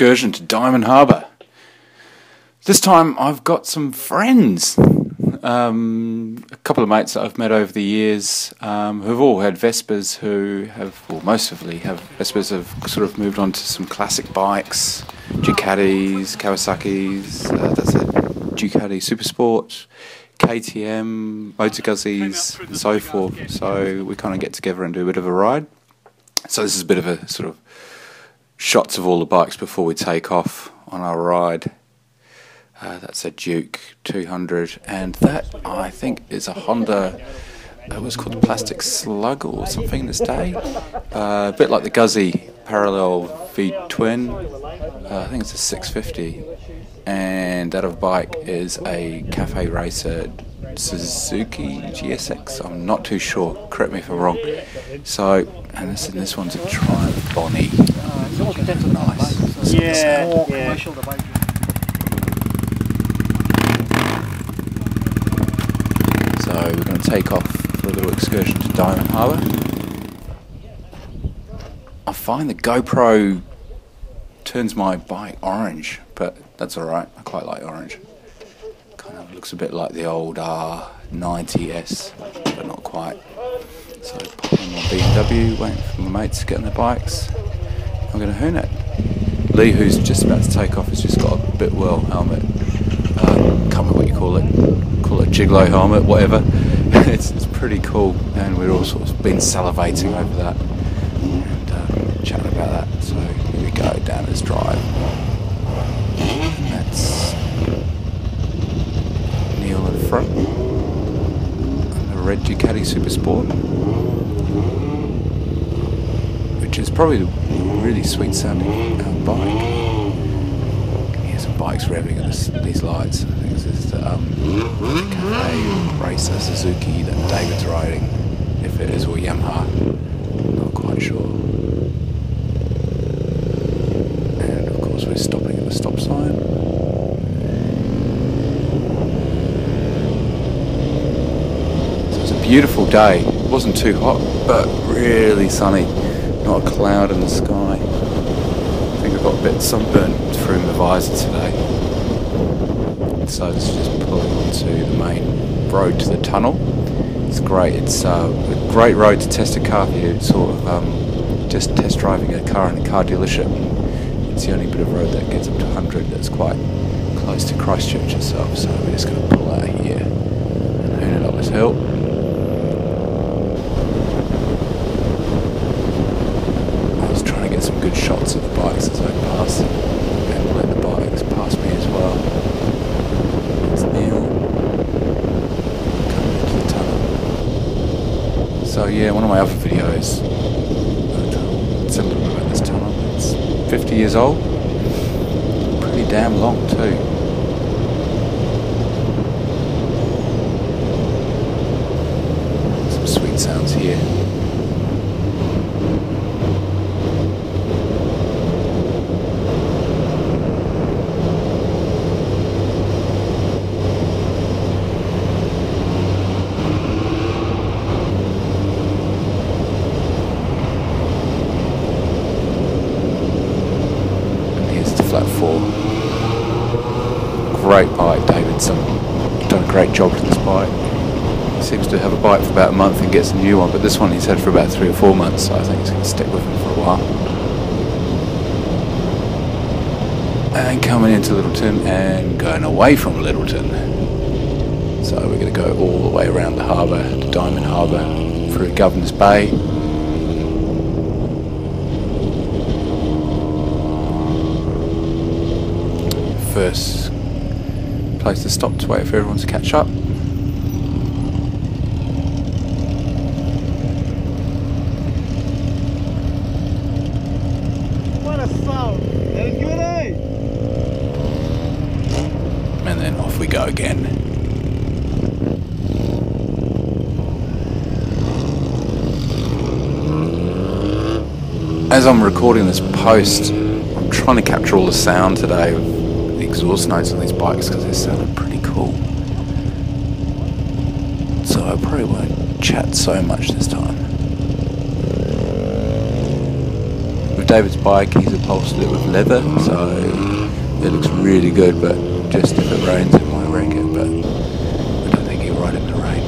excursion to Diamond Harbour. This time I've got some friends, a couple of mates that I've met over the years who've all had Vespas, who have, well, mostly have Vespas, have sort of moved on to some classic bikes, Ducatis, Kawasaki's, that's it, Ducati Supersport, KTM, Motor Guzzies and so forth. So we kind of get together and do a bit of a ride. So this is a bit of a sort of shots of all the bikes before we take off on our ride. That's a Duke 200, and that I think is a Honda. It was called the Plastic Slug or something in its day. A bit like the Guzzi Parallel V Twin. I think it's a 650. And that other bike is a Cafe Racer Suzuki GSX. I'm not too sure. Correct me if I'm wrong. So, and this one's a Triumph Bonnie. Nice. Yeah. So we're going to take off for a little excursion to Diamond Harbour. I find the GoPro turns my bike orange, but that's alright, I quite like orange. Kind of looks a bit like the old R90S, but not quite. So popping my BMW, waiting for my mates to get on their bikes. I'm going to hoon it. Lee, who's just about to take off, has just got a Bitwell helmet. Can't remember what you call it a Gigolo helmet, whatever. It's pretty cool, and we're all sort of been salivating over that and chatting about that. So here we go down this drive. And that's Neil in front, and the red Ducati Supersport, which is probably a really sweet sounding bike. Some bikes revving at these lights. I think this is the Cafe Racer Suzuki that David's riding, if it is, or Yamaha, not quite sure. And of course we're stopping at the stop sign. So it's a beautiful day. It wasn't too hot, but really sunny. Not a cloud in the sky. I think I've got a bit sunburnt through my visor today. So this is just pulling onto the main road to the tunnel. It's great. It's a great road to test a car for you. It's sort of just test driving a car in a car dealership. It's the only bit of road that gets up to 100 that's quite close to Christchurch itself. So we're just going to pull out here and hoon it up this hill. Some good shots of the bikes as I pass, and let the bikes pass me as well. It's Neil coming into the tunnel. So yeah, one of my other videos, it's a little bit about this tunnel. It's 50 years old, pretty damn long too. Some sweet sounds here. Flat 4. Great bike, David's done a great job with this bike. He seems to have a bike for about a month and gets a new one, but this one he's had for about 3 or 4 months, so I think he's going to stick with him for a while. And coming into Littleton and going away from Littleton. So we're going to go all the way around the harbour to Diamond Harbour through Governor's Bay. First place to stop to wait for everyone to catch up. What a sound! And then off we go again. As I'm recording this post, I'm trying to capture all the sound today of the exhaust notes on these bikes because they sounded pretty cool. So I probably won't chat so much this time. We've David's bike, he's upholstered it with leather, so it looks really good, but just if it rains it might wreck it, but I don't think he'll ride it in the rain.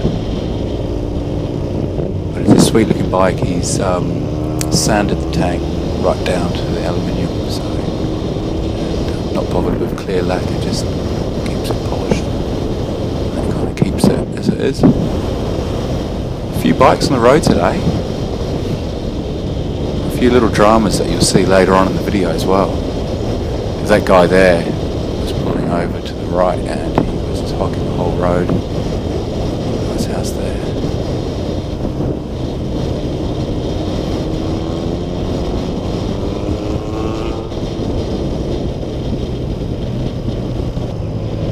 But it's a sweet looking bike. He's sanded the tank right down to the aluminium, so not bothered with clear lacquer, just keeps it polished and it kind of keeps it as it is. A few bikes on the road today. A few little dramas that you'll see later on in the video as well. That guy there was pulling over to the right and he was hogging the whole road. His house there.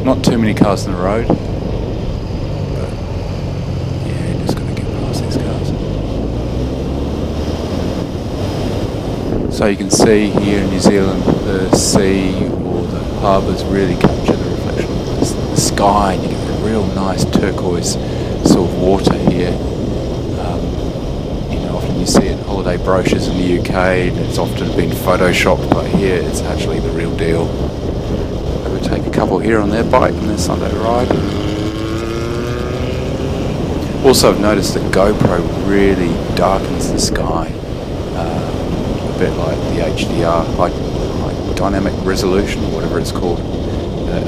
Not too many cars on the road, but yeah, you're just going to get past these cars. So you can see here in New Zealand, the sea or the harbours really capture the reflection of the sky, and you get a real nice turquoise sort of water here. You know, often you see it in holiday brochures in the UK, and it's often been photoshopped, but here it's actually the real deal. Take a couple here on their bike on their Sunday ride. Also, I've noticed the GoPro really darkens the sky, a bit like the HDR, like dynamic resolution, or whatever it's called, that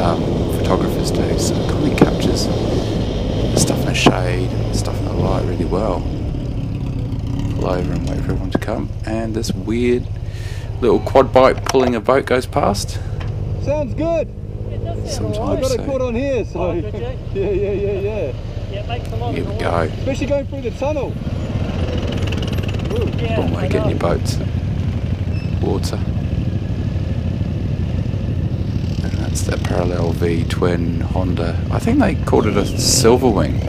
photographers do. So it kind of captures the stuff in the shade and the stuff in the light really well. Pull over and wait for everyone to come, and this weird little quad bike pulling a boat goes past. Sounds good. Sometimes I got it caught on here, so Oh, did you? yeah. Yeah, it makes a lot Here of we noise. go. Especially going through the tunnel. Ooh. Yeah, One way I getting your know. boats water. And that's the Parallel V twin Honda. I think they called it a Silverwing.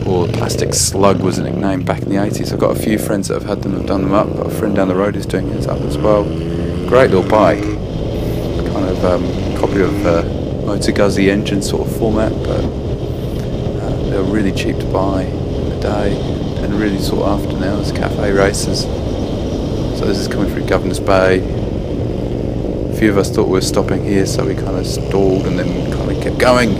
Or Plastic Slug was the nickname back in the 80s. I've got a few friends that have done them up. Got a friend down the road who's doing his up as well. Great little bike. Kind of copy of Motor Guzzi engine sort of format, but they were really cheap to buy in the day and really sought after now as cafe races. So this is coming through Governor's Bay. A few of us thought we were stopping here, so we kind of stalled and then kind of kept going.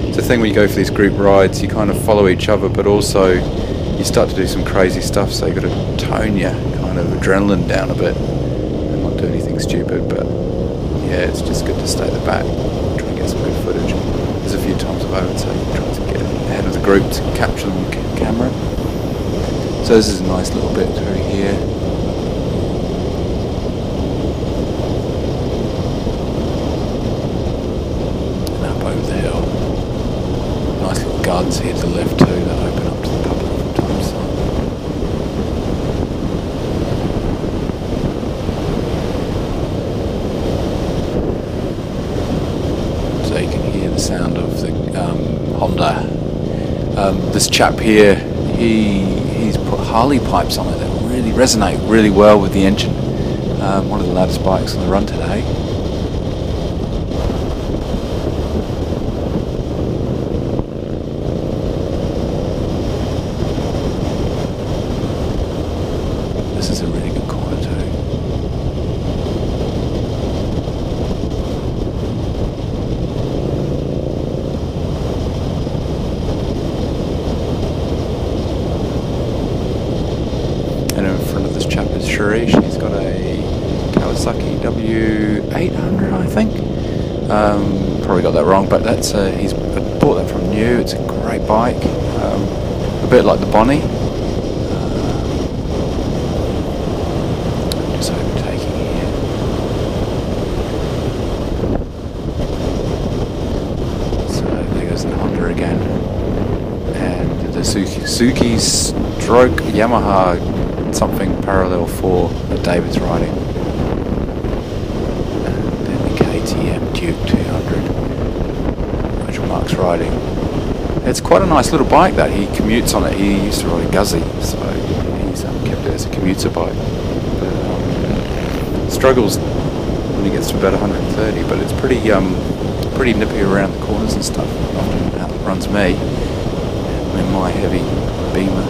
It's the thing when you go for these group rides, you kind of follow each other, but also you start to do some crazy stuff, so you've got to tone your kind of adrenaline down a bit. Do anything stupid, but yeah, it's just good to stay at the back, try and get some good footage. There's a few times I've overtaken, trying to get ahead of the group to capture them on camera. So this is a nice little bit through here. And up over the hill. Nice little gardens here to the left too that open up to the public from time to time. Sound of the Honda. This chap here, he's put Harley pipes on it that really resonate really well with the engine. One of the loudest bikes on the run today. This is a really good corner too. She's got a Kawasaki W800, I think. Probably got that wrong, but that's he's bought that from new. It's a great bike, a bit like the Bonnie. Just overtaking here. So there goes the Honda again, and the Suzuki stroke Yamaha something Parallel 4 that David's riding, and then the KTM Duke 200 which Mark's riding. It's quite a nice little bike that he commutes on it. He used to ride a Guzzi, so he's kept it as a commuter bike, but struggles when he gets to about 130, but it's pretty nippy around the corners and stuff. Often outruns me in my heavy Beamer.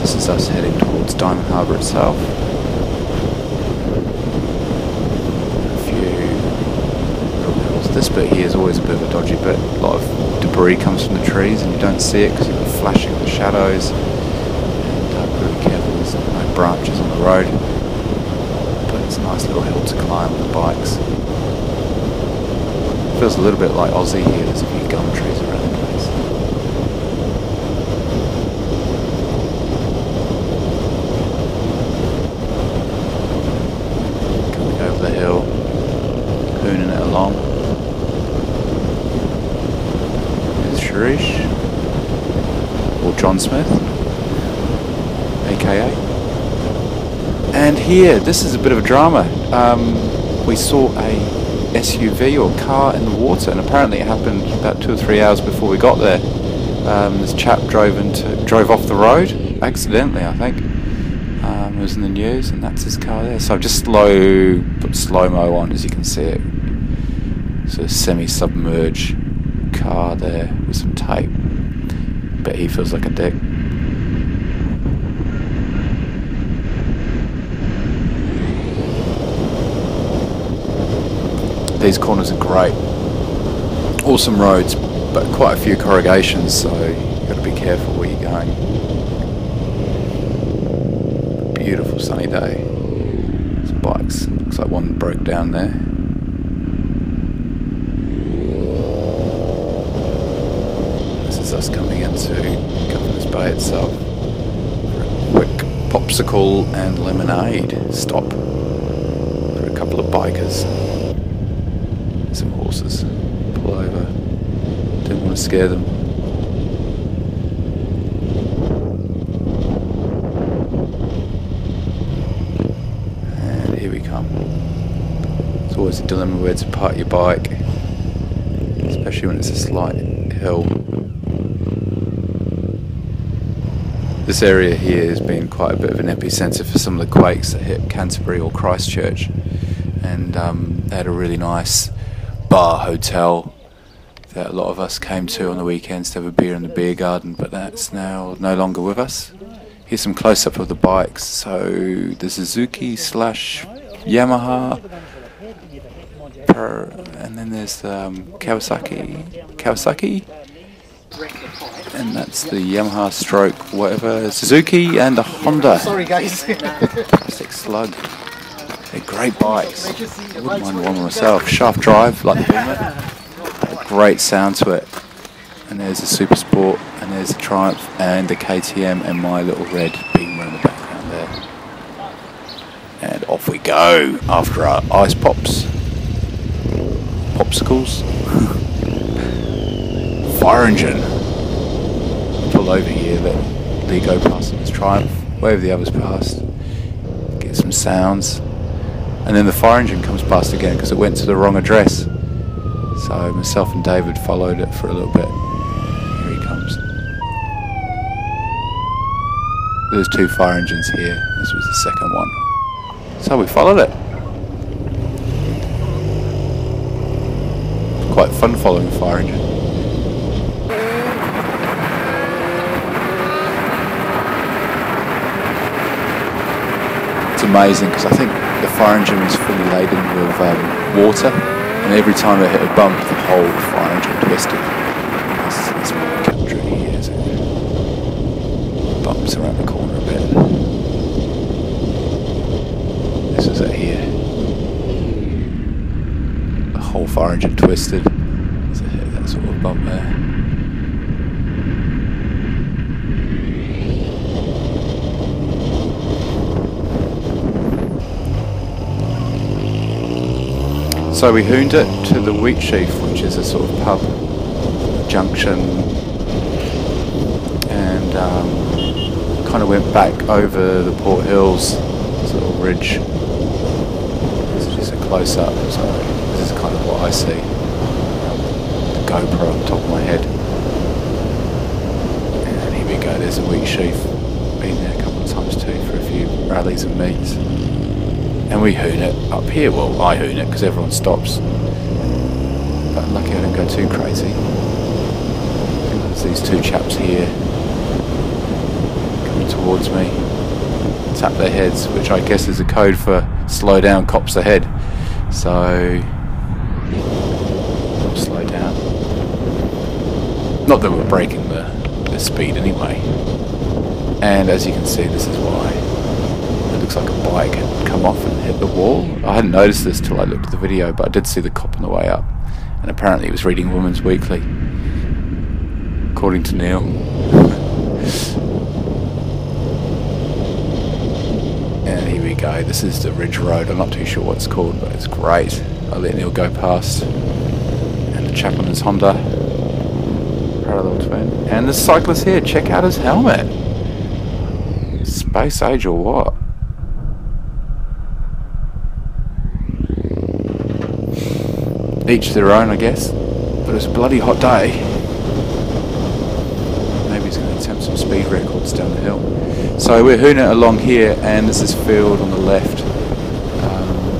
This is us heading towards Diamond Harbour itself. A few little hills. This bit here is always a bit of a dodgy bit. A lot of debris comes from the trees and you don't see it because you've got flashing the shadows. And got to be careful, there's no branches on the road. But it's a nice little hill to climb with the bikes. Feels a little bit like Aussie here, there's a few gum trees around the place. Coming over the hill, hooning it along. There's Sharish, or John Smith, aka. And here, this is a bit of a drama. We saw a SUV or car in the water, and apparently it happened about 2 or 3 hours before we got there. This chap drove off the road accidentally, I think. It was in the news, and that's his car there. So I've just put slow-mo on, as you can see it. So a semi-submerged car there with some tape. Bet he feels like a dick. These corners are great, awesome roads, but quite a few corrugations, so you've got to be careful where you're going. Beautiful sunny day. Some bikes, looks like one broke down there. This is us coming into Governor's Bay itself for a quick popsicle and lemonade stop for a couple of bikers. Some horses. Pull over. Didn't want to scare them. And here we come. It's always a dilemma where to park your bike, especially when it's a slight hill. This area here has been quite a bit of an epicenter for some of the quakes that hit Canterbury or Christchurch, and they had a really nice bar hotel that a lot of us came to on the weekends to have a beer in the beer garden, but that's now no longer with us. Here's some close-up of the bikes. So the Suzuki / Yamaha, and then there's Kawasaki, and that's the Yamaha stroke whatever, Suzuki, and the Honda. Sorry guys. Plastic Slug. They're great bikes. I wouldn't mind one myself. Shaft drive, like the Beamer. Great sound to it. And there's a Super Sport, and there's a Triumph, and the KTM, and my little red Beamer in the background there. And off we go after our ice popsicles. Fire engine. Pull over here, let Lee go past his Triumph, wave the others past, get some sounds. And then the fire engine comes past again because it went to the wrong address. So myself and David followed it for a little bit. Here he comes. There's 2 fire engines here. This was the second one. So we followed it. Quite fun following a fire engine. It's amazing because I think the fire engine was fully laden with water, and every time it hit a bump, the whole fire engine twisted. That's what we captured here, so bumps around the corner a bit. This is it here. The whole fire engine twisted. So it hit that sort of bump there. So we hooned it to the Wheat Sheaf, which is a sort of pub junction, and kind of went back over the Port Hills sort of ridge. This is just a close-up, so this is kind of what I see. The GoPro on top of my head. And here we go, there's a Wheat Sheaf. Been there a couple of times too for a few rallies and meets. And we hoon it up here. Well, I hoon it because everyone stops. But lucky I don't go too crazy. I think there's these 2 chaps here coming towards me, tap their heads, which I guess is a code for slow down, cops ahead. So I'll slow down. Not that we're breaking the speed anyway. And as you can see, this is why. It looks like a bike had come off and hit the wall. I hadn't noticed this till I looked at the video, but I did see the cop on the way up. And apparently he was reading Women's Weekly, according to Neil. And here we go. This is the Ridge Road. I'm not too sure what it's called, but it's great. I'll let Neil go past. And the chap on his Honda. Parallel twin. And the cyclist here. Check out his helmet. Space age or what? Each their own, I guess. But it's a bloody hot day. Maybe he's going to attempt some speed records down the hill. So we're hooning it along here, and there's this field on the left.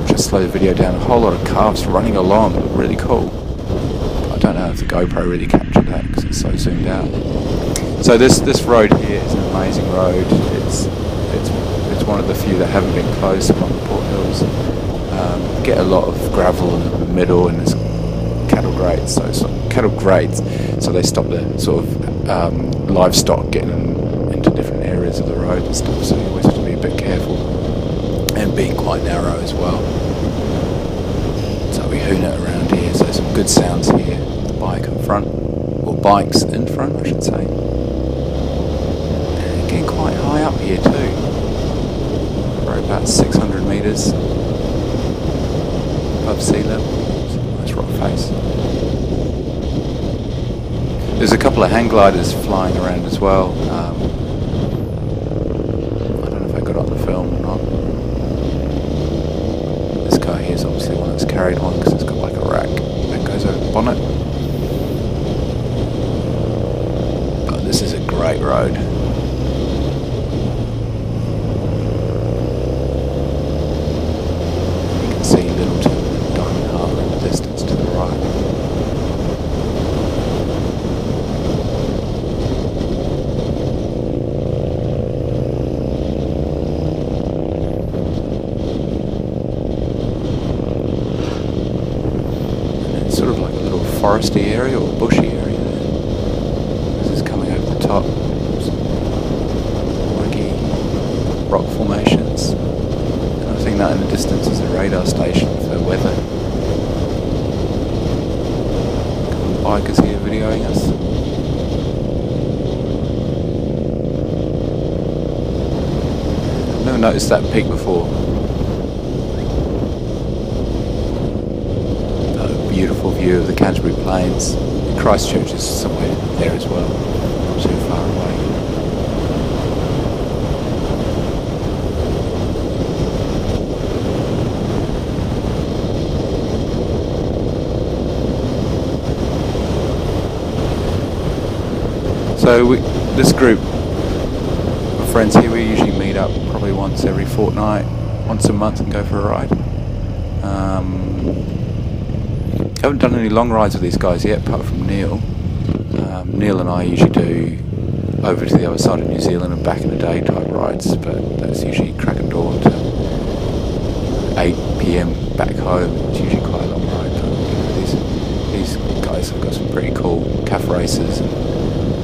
Just slow the video down. A whole lot of calves running along. Really cool. I don't know if the GoPro really captured that because it's so zoomed out. So this road here is an amazing road. It's one of the few that haven't been closed along the Port Hills. Get a lot of gravel in the middle, and there's cattle grades. So they stop the sort of livestock getting into different areas of the road and stuff. So you always have to be a bit careful, and being quite narrow as well. So we hoon it around here. So some good sounds here. The bike in front, or bikes in front, I should say. And getting quite high up here too. We're about 600 metres above sea level. Nice rock face. There's a couple of hang gliders flying around as well. I don't know if I got it on the film or not. This car here is obviously one that's carried on because it's got like a rack that goes over the bonnet. But this is a great road. You can see Littleton and Diamond Harbour in the distance to the right. Sort of like a little foresty area or bushy area there. This is coming over the top. Some rocky rock formations. And I think that in the distance is a radar station for weather. A couple of bikers here videoing us. I've never noticed that peak before. Beautiful view of the Canterbury Plains. Christchurch is somewhere there as well, not too far away. So this group of friends here, we usually meet up probably once every fortnight, once a month, and go for a ride. I haven't done any long rides with these guys yet, apart from Neil. Neil and I usually do over to the other side of New Zealand and back in the day type rides, but that's usually crack of dawn to 8 PM back home. It's usually quite a long ride. But, you know, these guys have got some pretty cool calf races and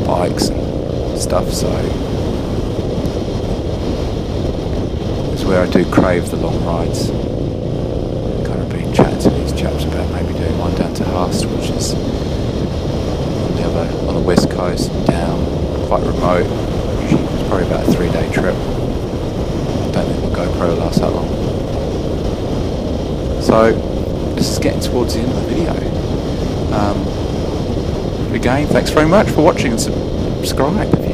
bikes and stuff, so it's where I do crave the long rides. Kind of been chatting to these chaps about maybe doing one down to Haast, which is on the west coast, down, quite remote. Usually it's probably about a 3-day trip. Don't think the GoPro will last that long. So this is getting towards the end of the video. Again, thanks very much for watching, and subscribe.